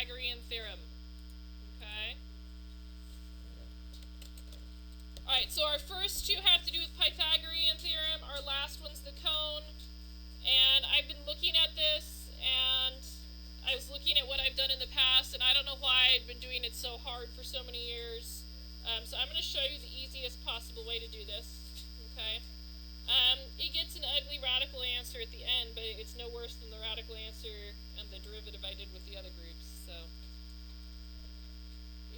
Pythagorean Theorem. Okay? Alright, so our first two have to do with Pythagorean Theorem. Our last one's the cone. And I've been looking at this, and I was looking at what I've done in the past, and I don't know why I've been doing it so hard for so many years. So I'm going to show you the easiest possible way to do this. Okay? It gets an ugly radical answer at the end, but it's no worse than the radical answer and the derivative I did with the other groups. So,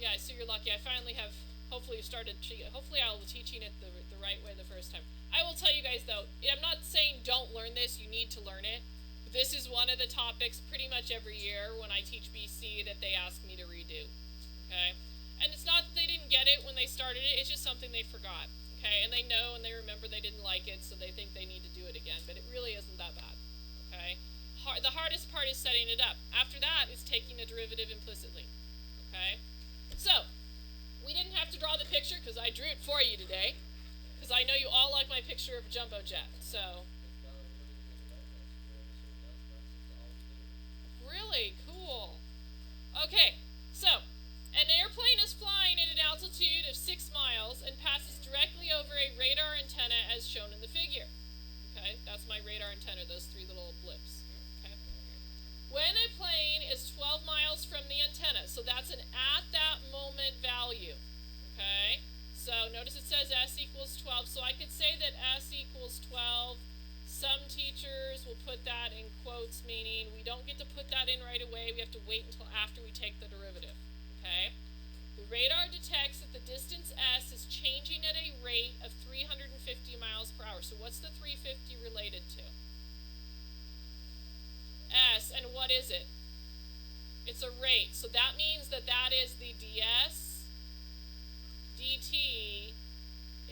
yeah, so you're lucky. I finally have, hopefully I'll be teaching it the right way the first time. I will tell you guys, though, I'm not saying don't learn this. You need to learn it. This is one of the topics pretty much every year when I teach BC that they ask me to redo. Okay? And it's not that they didn't get it when they started it. It's just something they forgot. Okay, and they know and they remember they didn't like it, so they think they need to do it again, but it really isn't that bad. Okay, the hardest part is setting it up. After that is taking a derivative implicitly. Okay, so we didn't have to draw the picture because I drew it for you today, because I know you all like my picture of a jumbo jet. So really cool. Okay, so an airplane is flying at an altitude of 6 miles and passes directly over a radar antenna as shown in the figure. Okay, that's my radar antenna, those 3 little blips. Okay. When a plane is 12 miles from the antenna, so that's an at that moment value. Okay, so notice it says S equals 12, so I could say that S equals 12. Some teachers will put that in quotes, meaning we don't get to put that in right away. We have to wait until after we take the derivative. Okay? The radar detects that the distance S is changing at a rate of 350 miles per hour. So what's the 350 related to? S, and what is it? It's a rate. So that means that that is the ds dt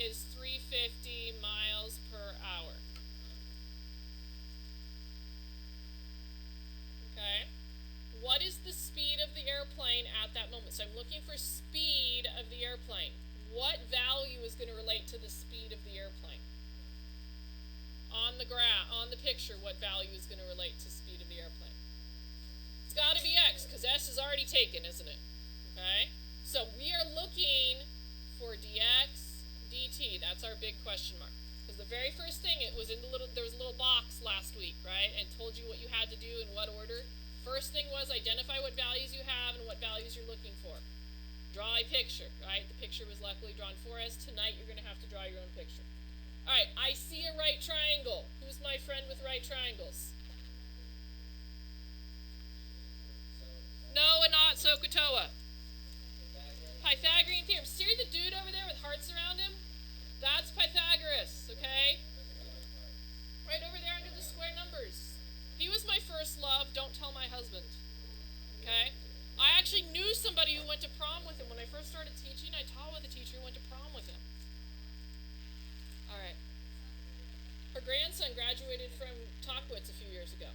is 350 miles per hour. Okay? What is the speed of the airplane at that moment? So I'm looking for speed of the airplane. What value is going to relate to the speed of the airplane? On the graph, on the picture, what value is going to relate to speed of the airplane? It's got to be x, because s is already taken, isn't it? Okay? So we are looking for dx dt. That's our big question mark. Because the very first thing, it was in the there was a little box last week, right? And told you what you had to do in what order. First thing was identify what values you have and what values you're looking for. Draw a picture, right? The picture was luckily drawn for us. Tonight you're going to have to draw your own picture. All right, I see a right triangle. Who's my friend with right triangles? No, and not Sokotoa. Pythagorean Theorem. See the dude over there with hearts around him? That's Pythagoras, okay? Right over there under the square numbers. He was my first love. Don't tell my husband. Okay? I actually knew somebody who went to prom with him. When I first started teaching, I taught with a teacher who went to prom with him. Alright. Her grandson graduated from Tockwitz a few years ago.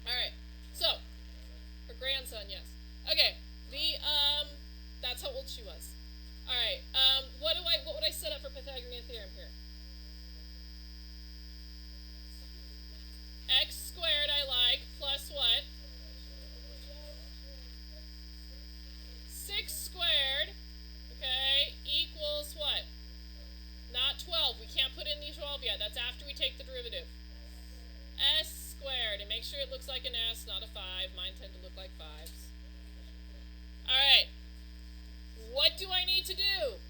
Alright. So, her grandson, yes. Okay. That's how old she was. Alright. What would I set up for Pythagorean Theorem here? X squared I like, plus what? 6 squared, okay, equals what? Not 12. We can't put in the 12 yet. That's after we take the derivative. S squared. And make sure it looks like an S, not a 5. Mine tend to look like 5s. Alright. What do I need to do?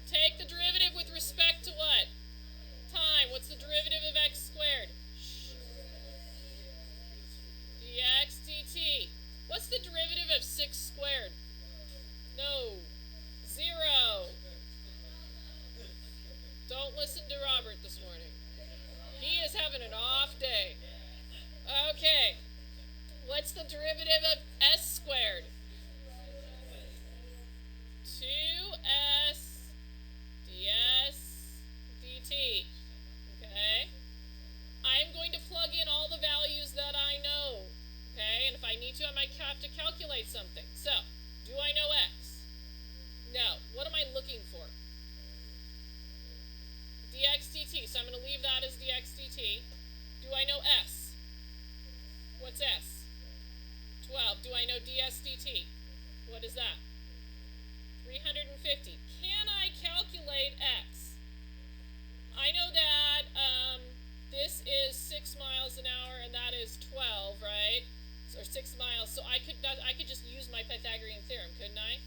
Take the derivative with respect to what? Time. What's the derivative of x squared? Dx dt. What's the derivative of 6 squared? No. 0. Don't listen to Robert this morning. He is having an off day. Okay. What's the derivative of s squared? 2s ds dt. Okay? I'm going to plug in all the values that I know. Okay? And if I need to, I might have to calculate something. So, do I know x? No. What am I looking for? Dx dt. So I'm going to leave that as dx dt. Do I know s? What's s? 12. Do I know ds dt? What is that? 350. Can I calculate x? I know that this is 6 miles an hour and that is 12, right? Or 6 miles. So I could just use my Pythagorean theorem, couldn't I?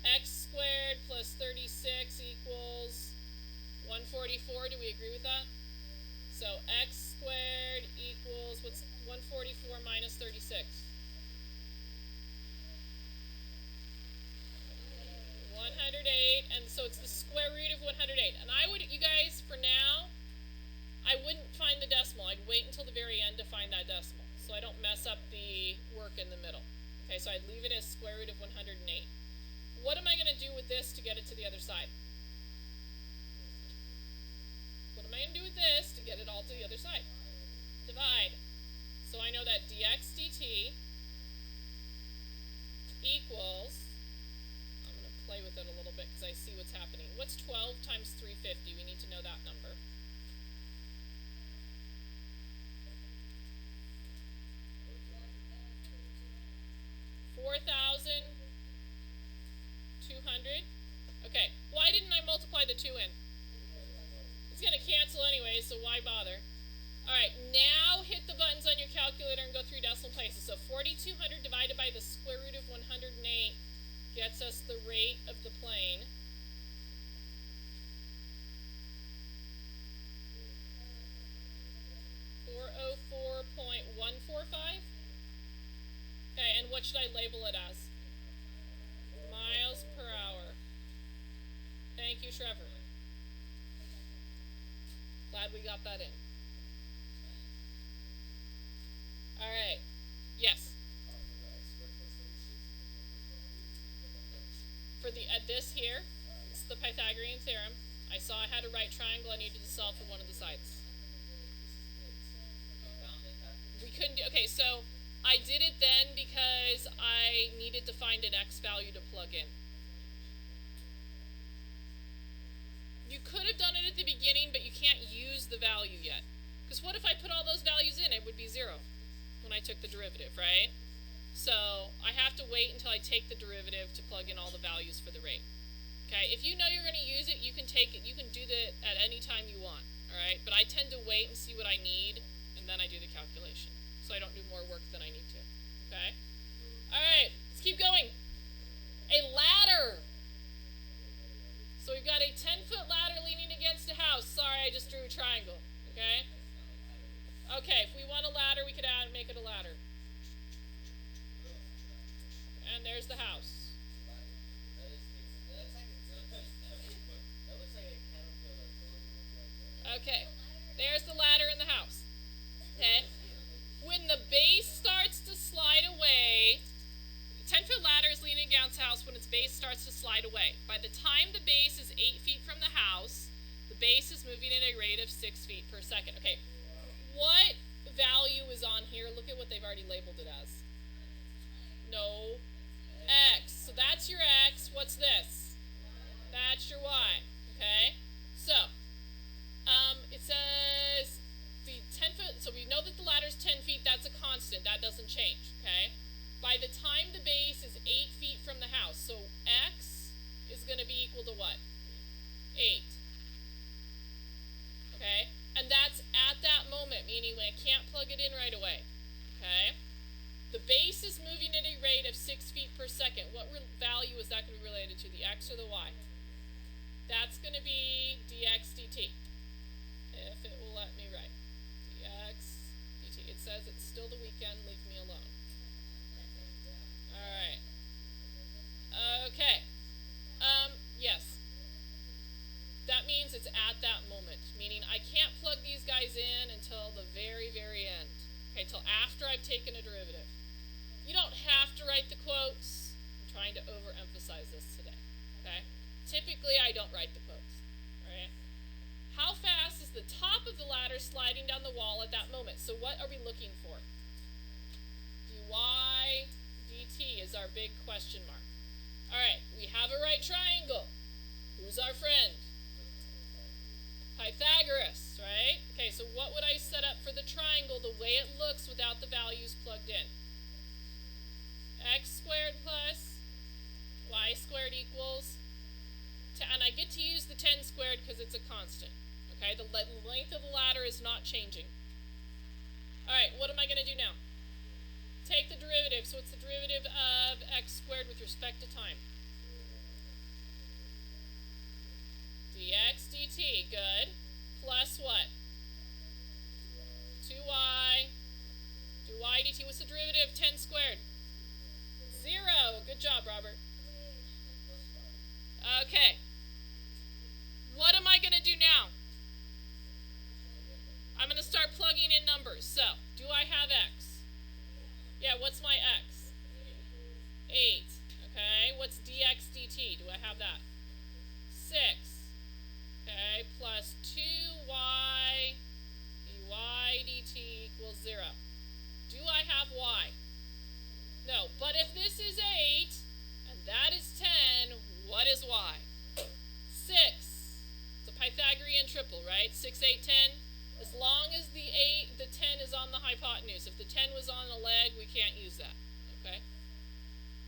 X squared plus 36 equals 144. Do we agree with that? So x squared equals, what's 144 minus 36? 108, and so it's the square root of 108. And I would, you guys, for now, I wouldn't find the decimal. I'd wait until the very end to find that decimal, so I don't mess up the work in the middle. Okay, so I'd leave it as square root of 108. What am I going to do with this to get it to the other side? What am I going to do with this to get it all to the other side? Divide. So I know that dx dt equals, I'm going to play with it a little bit because I see what's happening. What's 12 times 350? We need to know that number. 4,200. Okay, why didn't I multiply the 2 in? It's going to cancel anyway, so why bother? Alright, now hit the buttons on your calculator and go through decimal places. So 4,200 divided by the square root of 108 gets us the rate of the plane. .145. Okay, and what should I label it as? Miles per hour. Thank you, Trevor. Glad we got that in. Alright. Yes? For the this here, it's the Pythagorean Theorem. I saw I had a right triangle. I needed to solve for one of the sides. We couldn't do, okay, so I did it then because I needed to find an x value to plug in. You could have done it at the beginning, but you can't use the value yet. Because what if I put all those values in? It would be 0 when I took the derivative, right? So I have to wait until I take the derivative to plug in all the values for the rate. Okay, if you know you're going to use it, you can take it. You can do that at any time you want, all right? But I tend to wait and see what I need, and then I do the calculation, so I don't do more work than I need to. Okay? All right, let's keep going. A ladder. So we've got a 10-foot ladder leaning against a house. Sorry, I just drew a triangle. Okay? Okay, if we want a ladder, we could make it a ladder. And there's the house. Okay, there's the ladder in the house. Okay? When the base starts to slide away, 10-foot ladder is leaning against the house when its base starts to slide away. By the time the base is 8 feet from the house, the base is moving at a rate of 6 feet per second. Okay, what value is on here? Look at what they've already labeled it as. No, x. So that's your x. What's this? That's your y. Okay? So, it says the 10-foot, so we know that the ladder's 10 feet. That's a constant. That doesn't change. Okay? By the time the base is 8 feet from the house, so x is going to be equal to what? 8. Okay? And that's at that moment, meaning when I can't plug it in right away. Okay? The base is moving at a rate of 6 feet per second. What value is that going to be related to, the x or the y? That's going to be dx dt, if it will let me write. Dx dt. It says it's still the weekend, leave me alone. Alright. Okay. Yes. That means it's at that moment, meaning I can't plug these guys in until the very, very end. Okay, till after I've taken a derivative. You don't have to write the quotes. I'm trying to overemphasize this today. Okay? Typically, I don't write the quotes. Alright? How fast is the top of the ladder sliding down the wall at that moment? So what are we looking for? dy dt is our big question mark. Alright, we have a right triangle. Who's our friend? Pythagoras, right? Okay, so what would I set up for the triangle the way it looks without the values plugged in? constant. Okay, the length of the ladder is not changing. All right, what am I going to do now? Take the derivative. So what's the derivative of x squared with respect to time? Dx dt, good. Plus what? 2y. Do y dt. What's the derivative of 10 squared? 0. Good job, Robert. Okay. What am I going to do now? I'm going to start plugging in numbers. So, do I have x? Yeah, what's my x? 8. Okay, what's dx dt? Do I have that? 6. Okay, plus 2y dy dt equals 0. Do I have y? No, but if this is 8 and that is 10, what is y? 6. It's a Pythagorean triple, right? 6, 8, 10. As long as the 10 is on the hypotenuse. If the 10 was on a leg, we can't use that. Okay?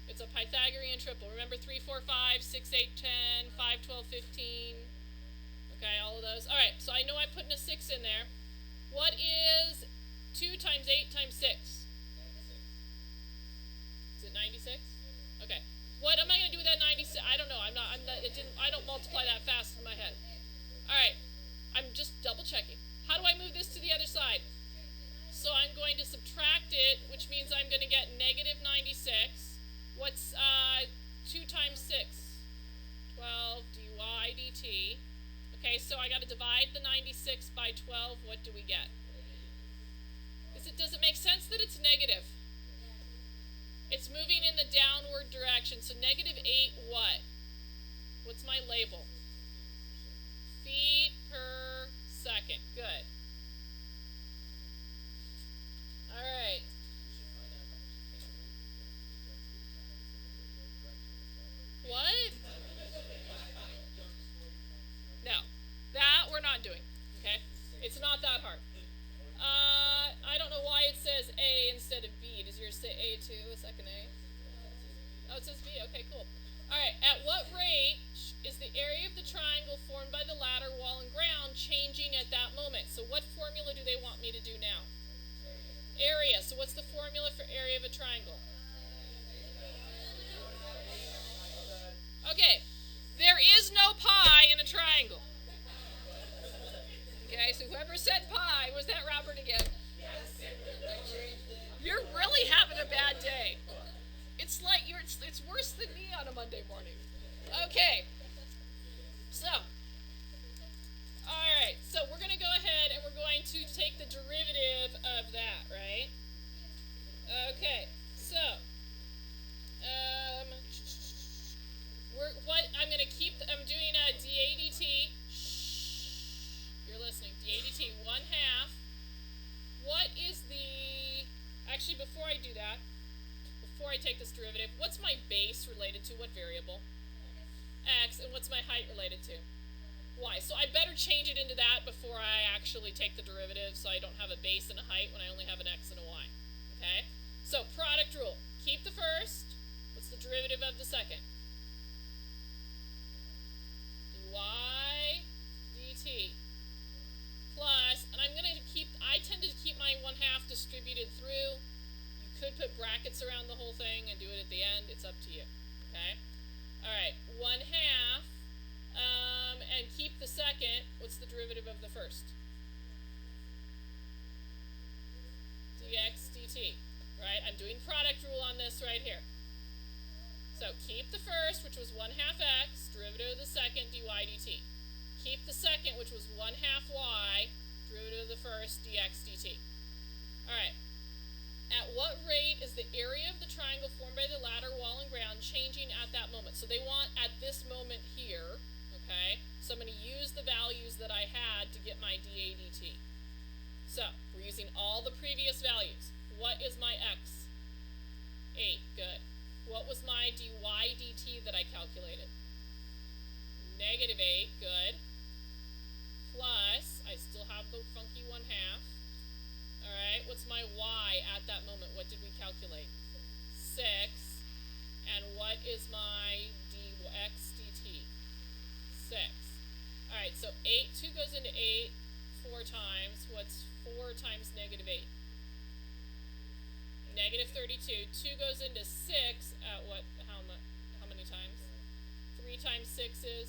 It's a Pythagorean triple. Remember 3, 4, 5, 6, 8, 10, 5, 12, 15. Okay, all of those. All right, so I know I'm putting a 6 in there. What is 2 times 8 times 6? 96. Is it 96? Okay. What am I going to do with that 96? I don't know. I don't multiply that fast in my head. All right. I'm just double checking. How do I move this to the other side? So I'm going to subtract it, which means I'm going to get negative 96. What's 2 times 6? 12 dy dt. Okay, so I got to divide the 96 by 12. What do we get? Does it make sense that it's negative? It's moving in the downward direction. So negative 8 what? What's my label? Feet per second. Good. All right. What? No. That we're not doing. Okay? It's not that hard. I don't know why it says A instead of B. Does yours say A too, a second A? Oh, it says B. Okay, cool. All right. At what rate is the area of the triangle formed by the ladder, wall, and ground changing at that moment? So what formula do they want me to do now? Area. So what's the formula for area of a triangle? Okay. There is no pi in a triangle. Okay, so whoever said pi, was that Robert again? You're really having a bad day. It's like it's worse than me on a Monday morning. Okay. So, all right. So we're going to go ahead and we're going to take the derivative of that, right? Okay. So, I'm doing a dA dt. Shh. You're listening. dA dt 1/2. What is the? Actually, before I do that. Before I take this derivative, what's my base related to? What variable? X. And what's my height related to? Y. So I better change it into that before I actually take the derivative so I don't have a base and a height when I only have an X and a Y. Okay? So product rule. Keep the first. What's the derivative of the second? dy dt plus, and I tend to keep my 1/2 distributed through. You could put brackets around the whole thing and do it at the end. It's up to you. Okay? All right, 1/2, and keep the second. What's the derivative of the first? Dx dt. Right? I'm doing product rule on this right here. So keep the first, which was 1/2 x, derivative of the second, dy dt. Keep the second, which was 1/2 y, derivative of the first, dx dt. All right. At what rate is the area of the triangle formed by the ladder, wall, and ground changing at that moment? So they want at this moment here, okay? So I'm going to use the values that I had to get my dA dt. So we're using all the previous values. What is my x? 8, good. What was my dy dt that I calculated? -8, good. Plus, I still have the funky 1/2. Alright, what's my y at that moment? What did we calculate? 6. And what is my dx dt? 6. Alright, so 2 goes into 8 4 times. What's 4 times negative 8? Negative 32. 2 goes into 6 at what? How many times? 3 times 6 is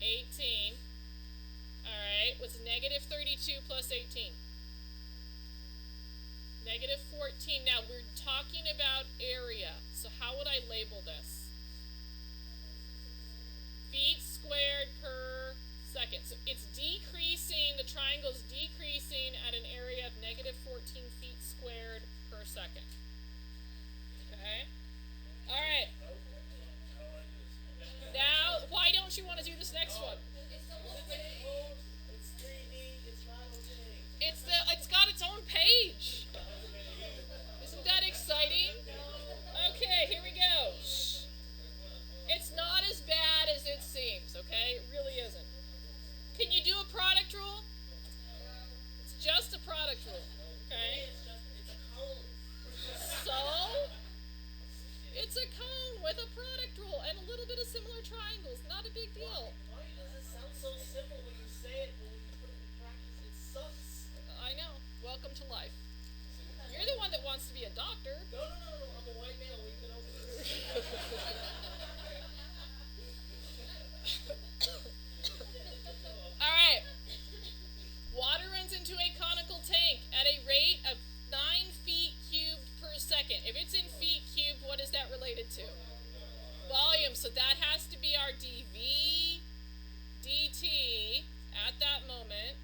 18. Alright, what's negative 32 plus 18? Negative 14. Now, we're talking about area. So how would I label this? Feet squared per second. So it's decreasing, the triangle's decreasing at an area of negative 14 feet squared per second. Okay? Alright. Now, why don't you want to do this next one? It's got its own page. Isn't that exciting? Okay, here we go. It's not as bad as it seems, okay? It really isn't. Can you do a product rule? It's just a product rule, okay? So, it's a cone with a product rule and a little bit of similar triangles. Not a big deal. Why does it sound so simple when you say it, but when you put it in practice, it sucks? I know. Welcome to life. You're the one that wants to be a doctor. No. I'm a white male. Leave it over there. Alright. Water runs into a conical tank at a rate of 9 feet cubed per second. If it's in feet cubed, what is that related to? Volume. So that has to be our dV dt at that moment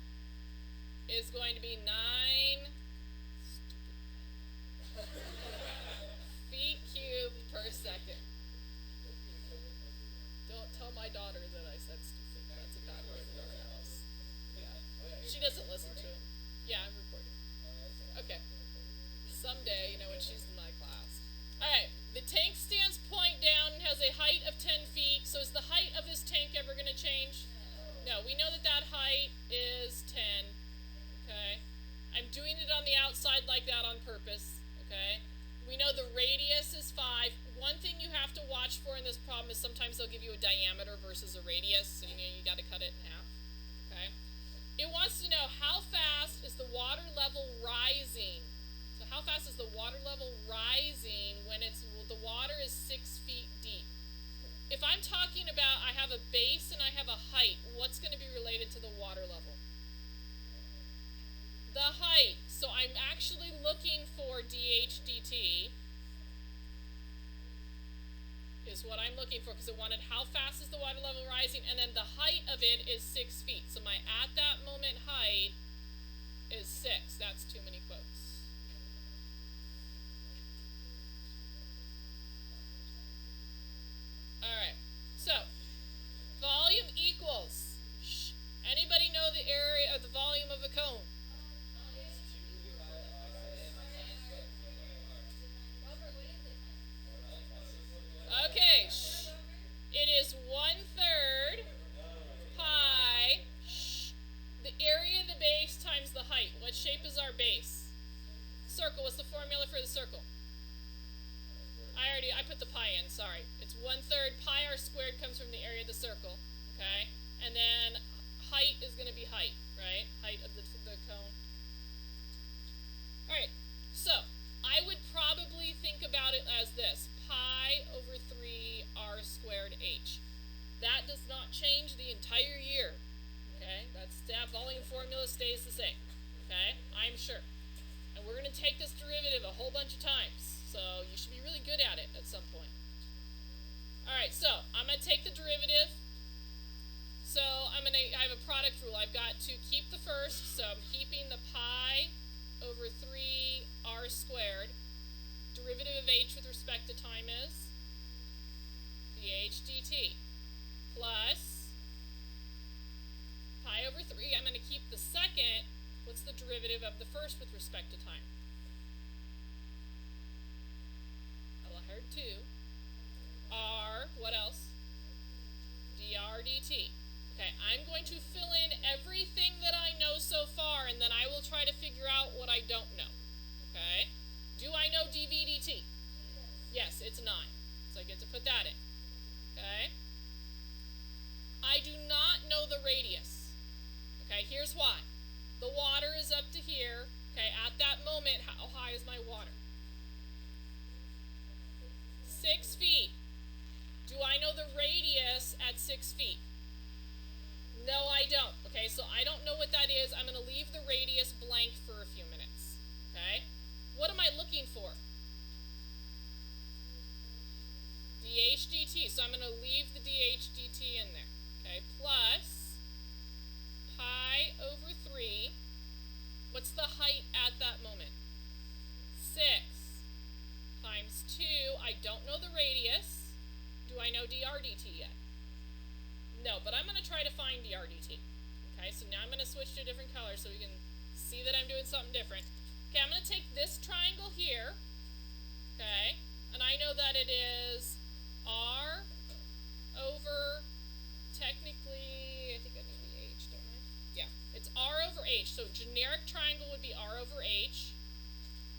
is going to be 9 feet cubed per second. Don't tell my daughter that I said stupid. That's a bad word in our house. Yeah. She doesn't listen to him. Yeah, I'm recording. Okay. Someday, when she's in my class. Alright, the tank stands point down and has a height of 10 feet. So is the height of this tank ever going to change? No, we know that height is 10. Okay? I'm doing it on the outside like that on purpose. Okay? We know the radius is 5. One thing you have to watch for in this problem is sometimes they'll give you a diameter versus a radius, so you got to cut it in half. Okay? It wants to know how fast is the water level rising. So how fast is the water level rising when the water is 6 feet deep? If I'm talking about I have a base and I have a height, what's going to be related to the water level? The height. So I'm actually looking for dH dt is what I'm looking for because it wanted how fast is the water level rising, and then the height of it is 6 feet. So my at that moment height is 6. That's too many quotes. Alright, so volume equals. Anybody know the area of the volume of a cone? Okay, it is 1/3 pi the area of the base times the height. What shape is our base? Circle. What's the formula for the circle? I put the pi in, sorry. It's 1/3 pi r squared comes from the area of the circle, okay? And then height is going to be height, right? Height of the cone. Alright, so I would probably think about it as this. Pi over 3 r squared h. That does not change the entire year, okay? That volume formula stays the same, okay? I'm sure. And we're going to take this derivative a whole bunch of times. So you should be really good at it at some point. Alright, so I'm going to take the derivative. So I have a product rule. I've got to keep the first, so I'm keeping the pi over 3 r squared. Derivative of h with respect to time is dH dt plus pi over 3. I'm going to keep the second. What's the derivative of the first with respect to time? I heard 2. R, what else? dr dt. Okay, I'm going to fill in everything that I know so far, and then I will try to figure out what I don't know. Okay? Do I know dV dt? Yes, it's 9. So I get to put that in. Okay? I do not Okay, here's why. The water is up to here. Okay, at that moment, how high is my water? 6 feet. Do I know the radius at 6 feet? No, I don't. Okay, so I don't know what that is. I'm going to leave the radius blank for a few minutes. Okay? What am I looking for? dH dt. So I'm going to leave the dH dt in there. Okay, plus pi over 3. What's the height at that moment? 6 times 2. I don't know the radius. Do I know dr dt yet? No, but I'm going to try to find dr dt. Okay, so now I'm going to switch to a different color so we can see that I'm doing something different. Okay, I'm going to take this triangle here. Okay, and I know that it is r over, technically, I think I need the h, don't I? Yeah, it's r over h. So generic triangle would be r over h.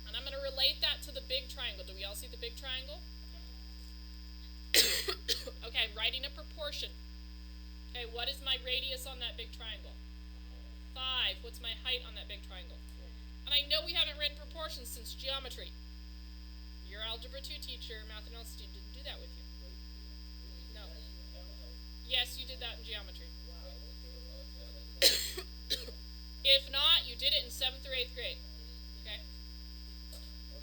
And I'm going to relate that to the big triangle. Do we all see the big triangle? Okay, I'm writing a proportion. Okay, what is my radius on that big triangle? 5. What's my height on that big triangle? And I know we haven't written proportions since geometry. Your Algebra 2 teacher, Math and Else, didn't do that with you. No. Yes, you did that in geometry. If not, you did it in 7th or 8th grade. Okay?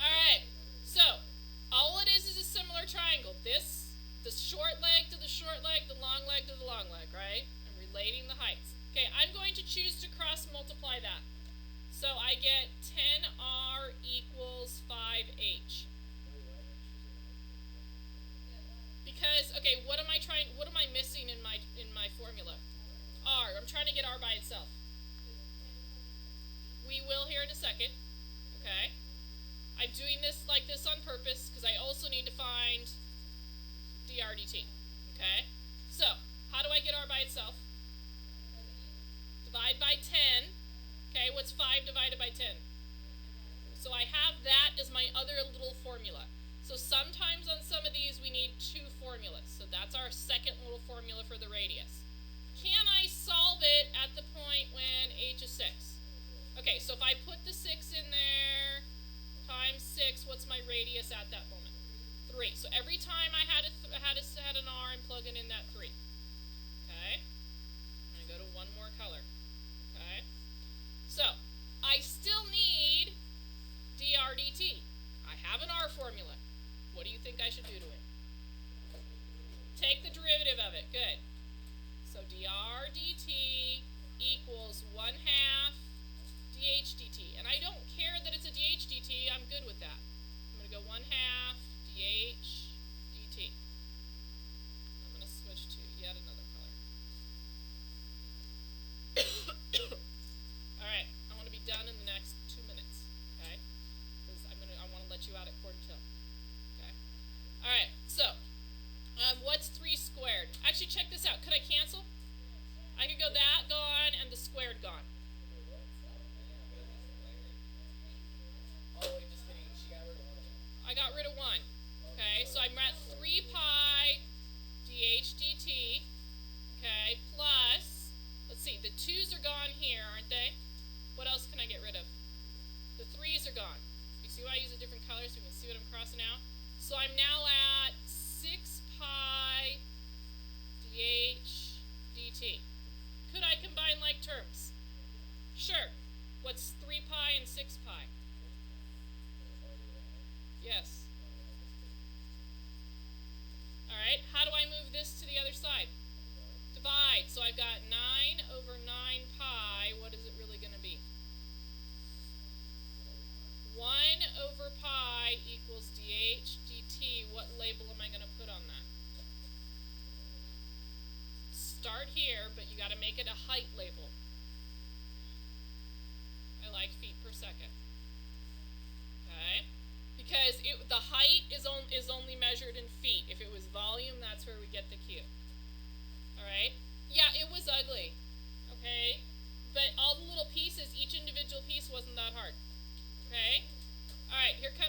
Alright, so all it is a similar triangle. This, the short leg to the short leg, the long leg to the long leg, right? I'm relating the heights. Okay, I'm going to choose to cross multiply that. So I get 10r equals 5h. Because, okay, what am I missing in my formula? R. I'm trying to get r by itself. We will here in a second. Okay? I'm doing this like this on purpose because I also need to find dr dt. Okay? So, how do I get r by itself? Divide by 10. Okay, what's 5 divided by 10? So I have that as my other little formula. So sometimes on some of these we need 2 formulas. So that's our second little formula for the radius. Can I solve it at the point when h is 6? Okay, so if I put the 6 in there, times 6, what's my radius at that moment? 3. So every time I had an r, I'm plugging in that 3. Okay? I'm going to go to one more color. Okay? So, I still need dr dt. I have an r formula. What do you think I should do to it? Take the derivative of it. Good. So dr dt equals 1/2 dH dt. And I don't care that it's a dH dt. I'm good with that. I'm going to go 1/2 dH dt. I'm going to switch to yet another color. Alright, I want to be done in the next 2 minutes. Okay? Because I want to let you out at 4:45. Okay? Alright, so what's 3 squared? Actually, check this out. Could I cancel? I could go that gone and the squared gone. Oh, wait, just kidding. She got rid of 1. I got rid of 1. Okay, so I'm at 3 pi dH dt. Okay, plus, let's see, the 2's are gone here, aren't they? What else can I get rid of? The 3's are gone. You see why I use a different color so you can see what I'm crossing out? So I'm now at 6 pi dH dt. Could I combine like terms? Sure. What's 3 pi and 6 pi? Yes. Alright, how do I move this to the other side? Divide. So I've got 9 over 9 pi. What is it really going to be? 1 over pi equals dH dt. What label am I going to put on that? Start here, but you got to make it a height label. I like feet per second. Okay? Because the height is only measured in feet. If it was volume, that's where we get the Q. Alright? Yeah, it was ugly. Okay? But all the little pieces, each individual piece wasn't that hard. Okay? Alright, here comes